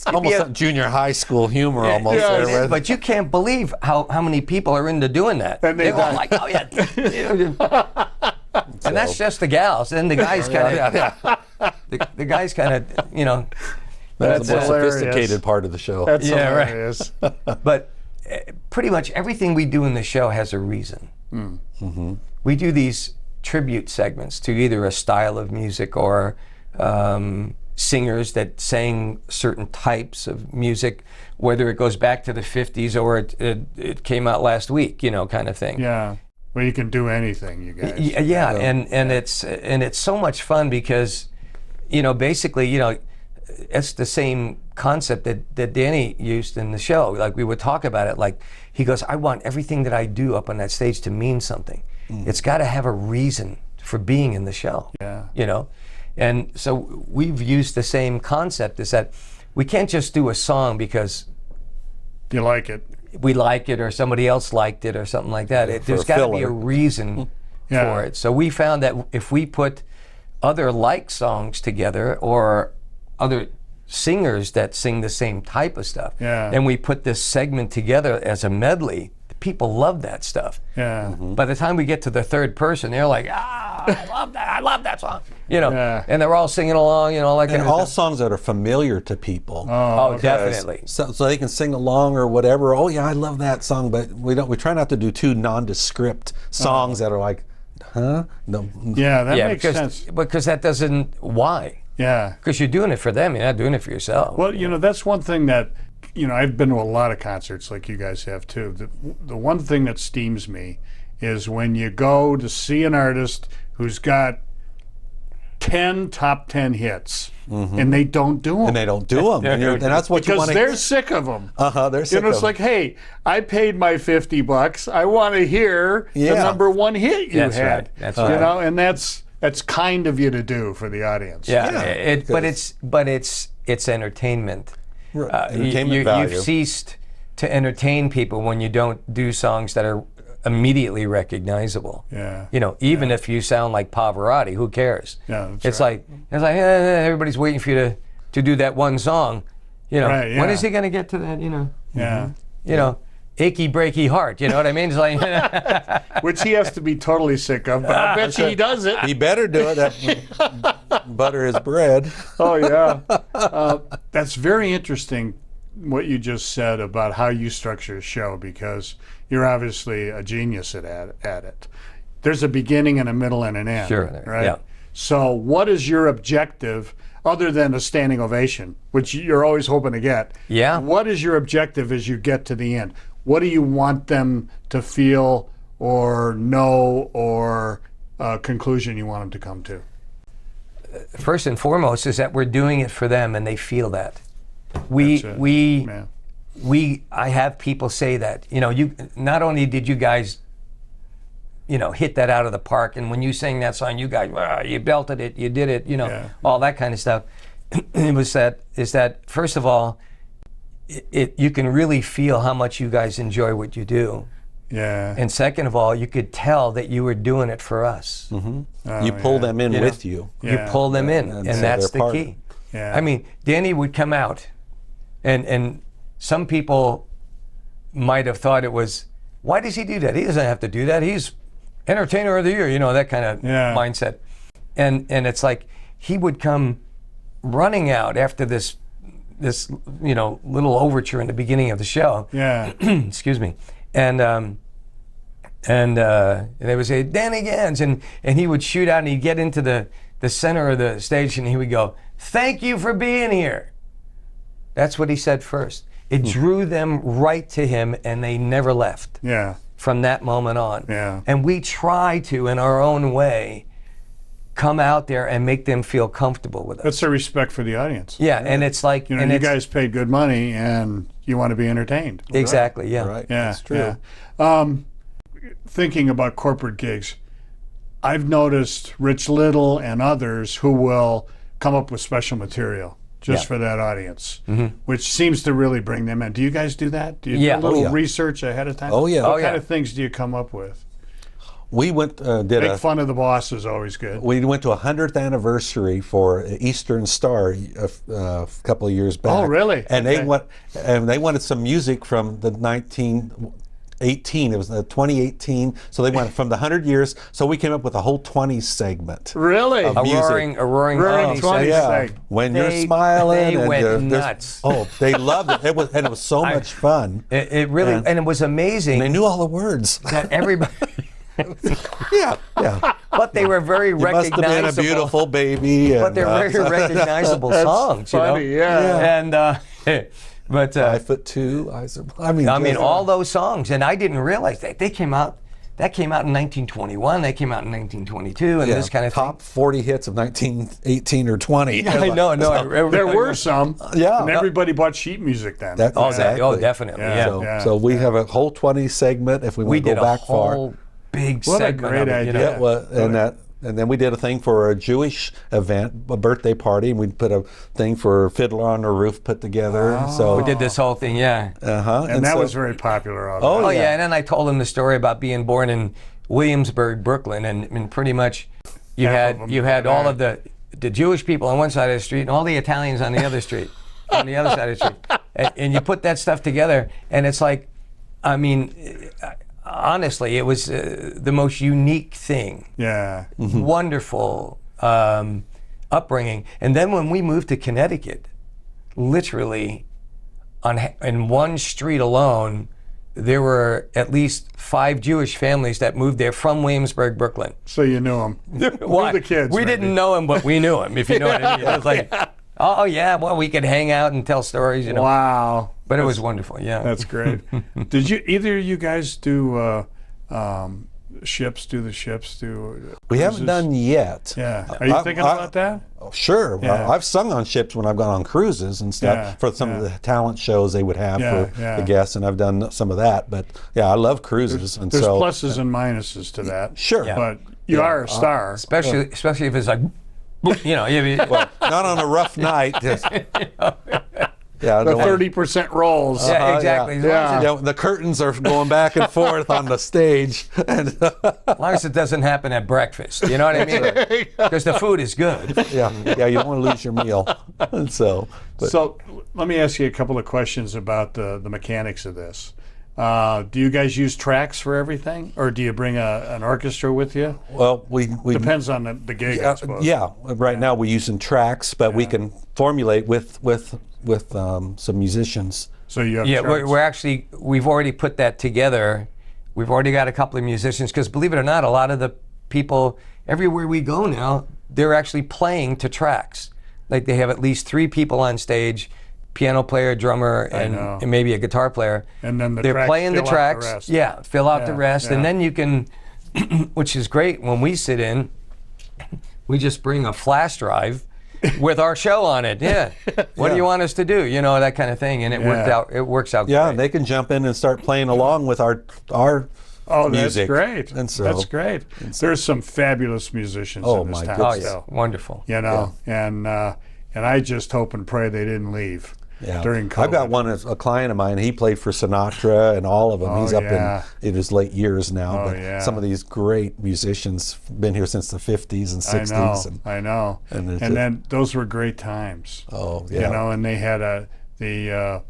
Almost some junior high school humor almost. Yeah, there, right? But you can't believe how many people are into doing that. And they They're all like, oh yeah. And that's just the gals. And the guys kind of, the guys kind of, you know. That's the more hilarious. sophisticated part of the show. That's right. hilarious. But pretty much everything we do in the show has a reason. We do these tribute segments to either a style of music or singers that sang certain types of music, whether it goes back to the 50s or it came out last week, you know, kind of thing. Yeah. Well, you can do anything, you guys. Yeah, and it's so much fun because, you know, basically, you know, it's the same concept that Danny used in the show. Like, we would talk about it, like, he goes, I want everything that I do up on that stage to mean something. It's got to have a reason for being in the show. Yeah. You know? And so we've used the same concept, is that we can't just do a song because You like it. we like it or somebody else liked it or something like that. There's a got to be a filler. reason for it. So we found that if we put other like songs together or other singers that sing the same type of stuff, and we put this segment together as a medley, people love that stuff. Yeah. By the time we get to the third person, they're like, I love that song. You know, and they're all singing along, you know, like And all songs that are familiar to people. Oh, definitely. So they can sing along or whatever. Oh yeah, I love that song, but we try not to do too nondescript songs that are like, huh? No. Yeah, that makes because, sense. because that doesn't, why? Yeah. Because you're doing it for them. You're not doing it for yourself. Well, that's one thing that, I've been to a lot of concerts like you guys have too. The one thing that steams me is when you go to see an artist who's got 10 top 10 hits and they don't do them. And they don't do them. And that's what you want to Because they're sick of them. They're sick of them. It's like, hey, I paid my $50. I want to hear the number one hit you That's had. right. That's right. And that's kind of you to do for the audience. Yeah. But it's entertainment. Entertainment value. You've ceased to entertain people when you don't do songs that are immediately recognizable. Yeah. Even if you sound like Pavarotti, who cares? Yeah, that's it's right. like everybody's waiting for you to do that one song. Right, yeah. When is he going to get to that? Yeah. Achy breaky heart. You know what I mean? It's like Which he has to be totally sick of, but I bet you he does it. He better do it. Butter his bread. Oh yeah. That's very interesting what you just said about how you structure a show, because you're obviously a genius at it. There's a beginning and a middle and an end. Sure. Right? Yeah. So what is your objective other than a standing ovation, which you're always hoping to get? Yeah. What is your objective as you get to the end? What do you want them to feel or know, or conclusion you want them to come to? First and foremost is that we're doing it for them and they feel that. I have people say that, you not only did you guys, hit that out of the park, and when you sang that song, you guys, you belted it, you did it, all that kind of stuff. Is that first of all, you can really feel how much you guys enjoy what you do. Yeah. And second of all, you could tell that you were doing it for us. You pull them in with you. You pull them in, and so that's they're the part key. Yeah. I mean, Danny would come out, and some people might have thought it was, why does he do that? He doesn't have to do that. He's entertainer of the year, that kind of mindset. And it's like he would come running out after this little overture in the beginning of the show. Yeah. Excuse me. And they would say, Danny Gans, and he would shoot out and he'd get into the center of the stage and he would go, thank you for being here. That's what he said first. It drew them right to him and they never left. Yeah. From that moment on. Yeah. And we try to, in our own way, come out there and make them feel comfortable with us. That's a respect for the audience. Yeah, and it's like... you guys paid good money and you want to be entertained. Exactly, yeah. Right, Yeah, that's true. Yeah. Thinking about corporate gigs, I've noticed Rich Little and others who will come up with special material just for that audience, which seems to really bring them in. Do you guys do that? Do you do a little research ahead of time? Oh, yeah. What kind of things do you come up with? We went, Make fun of the boss is always good. We went to a 100th anniversary for Eastern Star a couple of years back. Oh, really? And Okay. they wanted some music from the 1918. It was the 2018. So they went from the 100 years. So we came up with a whole 20 segment. Really? Of A music. roaring Roaring 20 20 seconds. segment. When you're They smiling, and went there's- nuts. Oh, they loved it. It was so much fun. It really, and it was amazing They knew all the words. that everybody... Yeah. But they were very You must have recognizable. been a beautiful baby. But they're very recognizable songs, funny, you know? yeah. And, but... 5'2". I mean, all those songs, and I didn't realize that they came out. That came out in 1921. They came out in 1922, and this kind of top 40 hits of 1918 or 20. thing. I know. There were some. Yeah. And everybody bought sheet music then. Exactly. Definitely. Yeah. Yeah. So we have a whole 20 segment if we want We to did go back a whole far. big What a segment great of it, you know? idea. Yeah, well, and then we did a thing for a Jewish event, a birthday party, and we put a thing for Fiddler on the Roof put together. So We did this whole thing, yeah. And that so- was very popular. Oh yeah, and then I told him the story about being born in Williamsburg, Brooklyn, and pretty much you Half of had them all there. of the Jewish people on one side of the street and all the Italians on the other street, on the other side of the street, and you put that stuff together, and it's like, I mean, honestly, it was the most unique thing. Yeah. Wonderful upbringing, and then when we moved to Connecticut, literally in one street alone, there were at least 5 Jewish families that moved there from Williamsburg, Brooklyn. So you knew them. Why? The kids. We didn't know him, but we knew him, if you know what I mean. It was like, oh, yeah, well, we could hang out and tell stories, you know. Wow. But it was wonderful, yeah. That's great. Did either of you guys do ships? Do the ships? We haven't done yet. Yeah. Are you thinking about that? Oh, sure. Yeah. Well, I've sung on ships when I've gone on cruises and stuff for some of the talent shows they would have for the guests, and I've done some of that. But yeah, I love cruises. There's pluses and minuses to that. Sure. Yeah. But you are a star. Especially if it's like, you know. Well, not on a rough night. Yeah, the 30% rolls. Yeah, exactly. Yeah. The curtains are going back and forth on the stage. As long as it doesn't happen at breakfast, you know what I mean? Because the food is good. Yeah, you don't want to lose your meal. So let me ask you a couple of questions about the mechanics of this. Do you guys use tracks for everything, or do you bring an orchestra with you? Well, we depends on the gig, I suppose. Yeah, right now we're using tracks, but we can formulate with some musicians. So you have we've already put that together. We've already got a couple of musicians, because believe it or not, a lot of the people everywhere we go now, they're actually playing to tracks. Like they have at least 3 people on stage. Piano player, drummer, and maybe a guitar player. And then they're playing the tracks. Yeah, fill out the rest, and then you can, which is great. When we sit in, we just bring a flash drive with our show on it. Yeah. What do you want us to do? You know, that kind of thing, and it works out. Yeah, great. and they can jump in and start playing along with our music. That's great. And so that's great. There's some fabulous musicians in this town. Oh, yeah, wonderful. You know, and I just hope and pray they didn't leave. During COVID. I've got a client of mine, he played for Sinatra and all of them. He's up in his late years now. Some of these great musicians been here since the 50s and 60s. I know. And then those were great times. Oh, yeah. You know, and they had the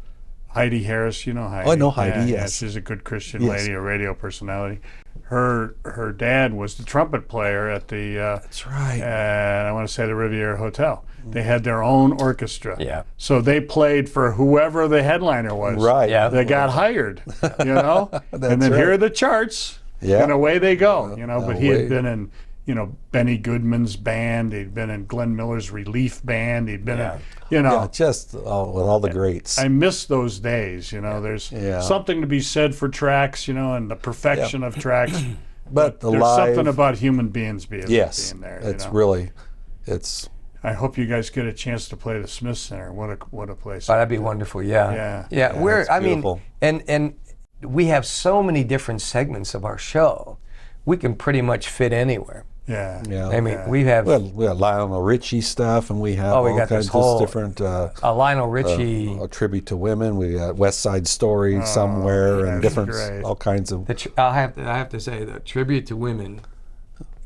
Heidi Harris, you know Heidi. Oh, I know Heidi, yes. She's a good Christian lady, a radio personality. Her dad was the trumpet player at the that's right. I want to say the Riviera Hotel. They had their own orchestra. Yeah. So they played for whoever the headliner was. Right. Yeah. They got hired. You know? And then here are the charts. Yeah. And away they go. You know, but he had been in, you know, Benny Goodman's band. He'd been in Glenn Miller's Relief Band. He'd been in, you know. Yeah, just with all the greats. I miss those days. You know, there's something to be said for tracks, you know, and the perfection of tracks. But there's something about human beings being there. It's really, it's. I hope you guys get a chance to play the Smith Center. What a place. Oh, that'd be wonderful. Yeah. I mean, and we have so many different segments of our show. We can pretty much fit anywhere. Yeah. I mean, we have Lionel Richie stuff, and we have all kinds of different. Lionel Richie, a tribute to women. We got West Side Story somewhere, and different, all kinds of. I have to say, the tribute to women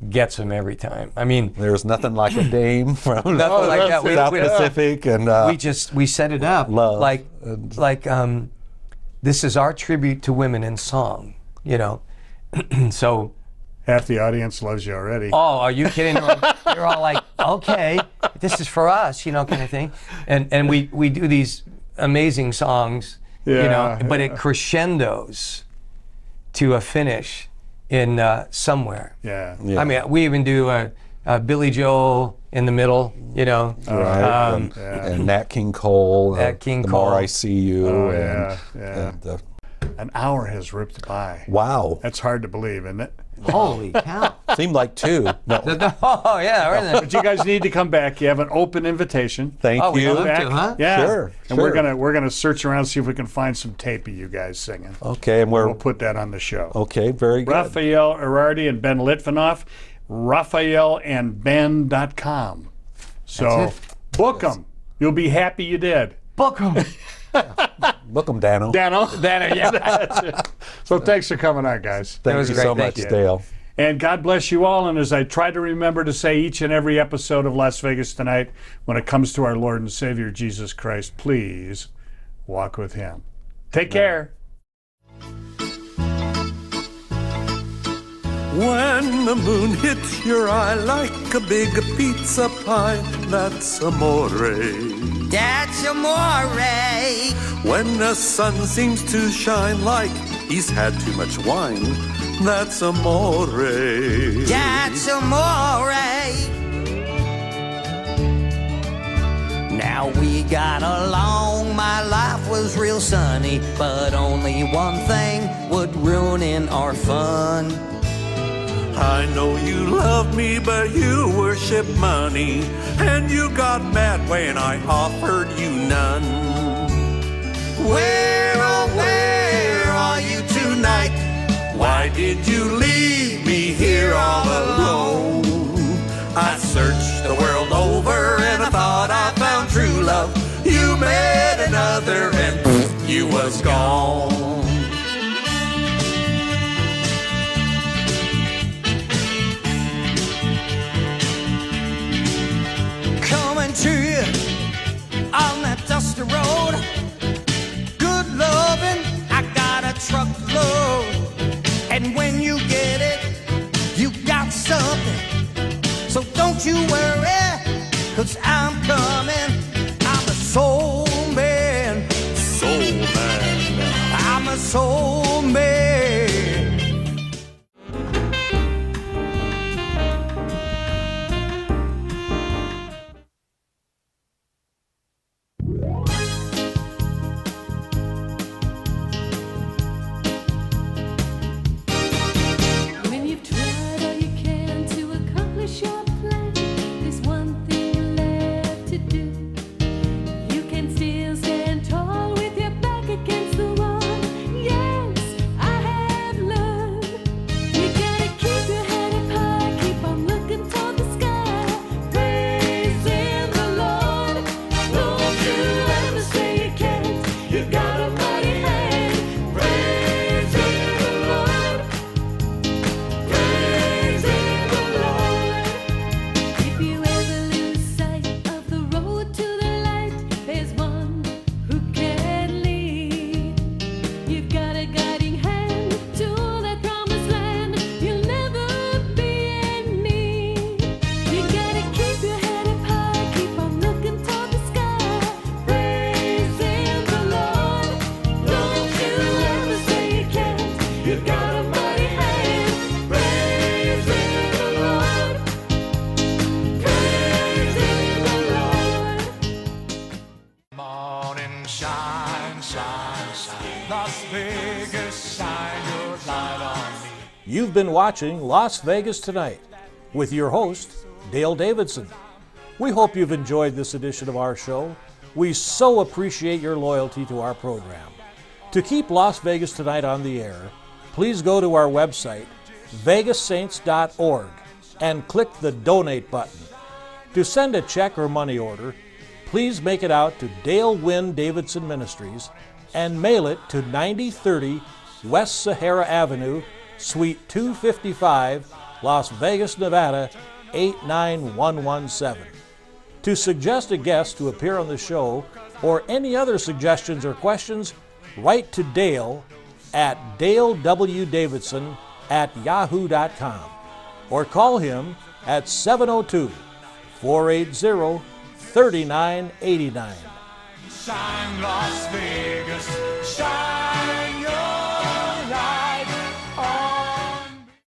gets them every time. I mean, there's nothing like a dame from nothing like that. South Pacific, and we set it up like this is our tribute to women in song. You know, so. Half the audience loves you already. Oh, are you kidding? You're all like, okay, this is for us, you know, kind of thing. And we do these amazing songs, you know, but it crescendos to a finish in somewhere. Yeah. I mean, we even do Billy Joel in the middle, you know. Right. And Nat King Cole. The More I See You. An hour has ripped by. Wow. That's hard to believe, isn't it? Holy cow. Seemed like 2. No. Oh, yeah. Right. But you guys need to come back. You have an open invitation. Thank you. We'd love to, huh? Yeah. Sure. And we're gonna search around, see if we can find some tape of you guys singing. Okay, and we'll put that on the show. Okay, very good. Raphael Erardi and Ben Litvinoff, RaphaelAndBen.com. So book them. You'll be happy you did. Book them. Book them, Dano. Dano, yeah. That's it. So thanks for coming on, guys. Thank you so much, Dale. And God bless you all. And as I try to remember to say each and every episode of Las Vegas Tonight, when it comes to our Lord and Savior Jesus Christ, please walk with Him. Take care. When the moon hits your eye like a big pizza pie, that's amore. That's amore. When the sun seems to shine like He's had too much wine. That's amore. That's amore. Now we got along, my life was real sunny, but only one thing would ruin our fun. I know you love me, but you worship money, and you got mad when I offered you none. Where, oh, where are you tonight? Why did you leave me here all alone? I searched the world over and I thought I found true love. You met another and poof, you was gone. Coming to you on that dusty road. Good loving, I got a truckload. And when you get it, you got something. So don't you worry, 'cause I'm coming. I'm a soul man. Soul man. I'm a soul man. When you've tried all you can to accomplish your plan, there's one thing left to do. You can still stand tall with your back against the wall. Yes, I have learned. You gotta keep your head up high, keep on looking toward the sky. Praising the Lord. Don't you ever say you can't. You got a mighty hand. Praising the Lord. Praising the Lord. If you ever lose sight of the road to the light, there's one who can lead. You've got a guiding hand to that promised land. You'll never be in need. You gotta keep your head up high, keep on looking toward the sky. Praising the Lord. Don't you ever say you can't. You've got a mighty hand. Praising the Lord. Praising the Lord. Morning shine, shine, shine. Las Vegas, shine your light on me. You've been watching Las Vegas Tonight with your host, Dale Davidson. We hope you've enjoyed this edition of our show. We so appreciate your loyalty to our program. To keep Las Vegas Tonight on the air, please go to our website, vegassaints.org, and click the Donate button. To send a check or money order, please make it out to Dale Wynn Davidson Ministries and mail it to 9030 West Sahara Avenue, Suite 255, Las Vegas, Nevada, 89117. To suggest a guest to appear on the show or any other suggestions or questions, write to Dale at dalewdavidson@yahoo.com or call him at 702-480-3989. Shine, Las Vegas, shine.